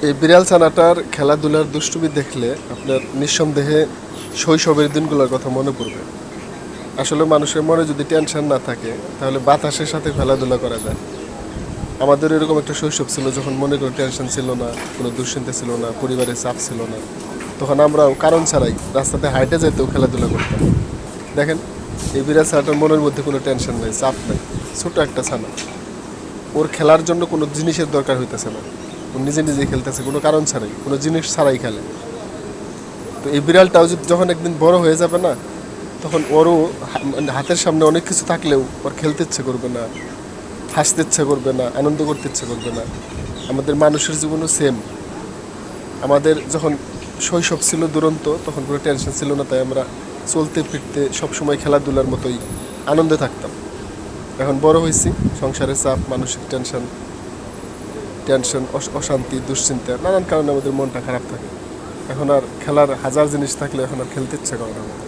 এই বিড়াল ছানাটার খেলাধুলার দুষ্টুমি দেখলে আপনার নিঃসন্দেহে শৈশবের দিনগুলোর কথা মনে পড়বে। আসলে মানুষের মনে যদি টেনশন না থাকে তাহলে বাতাসের সাথে খেলাধুলা করা যায়। আমাদের এরকম একটা শৈশব ছিল যখন মনে কোনো টেনশন ছিল না, কোনো দুশ্চিন্তা ছিল না, পরিবারের চাপ ছিল না। তখন আমরাও কারণ ছাড়াই রাস্তাতে হাইটে যেতেও খেলাধুলা করতাম। দেখেন, এই বিড়াল ছানাটার মনের মধ্যে কোনো টেনশন নাই, চাপ নাই। ছোট একটা ছানা, ওর খেলার জন্য কোনো জিনিসের দরকার হইতেছে না। ও নিজে নিজে খেলতেছে, কোনো কারণ ছাড়াই, কোনো জিনিস ছাড়াই খেলে। তো এই বিড়ালটাও যখন একদিন বড় হয়ে যাবে না, তখন ওরও হাতের সামনে অনেক কিছু থাকলেও ওর খেলতে ইচ্ছে করবে না, হাসতে ইচ্ছে করবে না, আনন্দ করতে ইচ্ছে করবে না। আমাদের মানুষের জীবনও সেম। আমাদের যখন শৈশব ছিল দুরন্ত, তখন কোনো টেনশন ছিল না, তাই আমরা চলতে ফিরতে সবসময় খেলাধুলার মতোই আনন্দে থাকতাম। এখন বড় হয়েছি, সংসারের চাপ, মানসিক টেনশন টেনশন অশান্তি, দুশ্চিন্তা, নানান কারণে আমাদের মনটা খারাপ থাকে। এখন আর খেলার হাজার জিনিস থাকলে এখন আর খেলতে ইচ্ছে করে না আমাদের।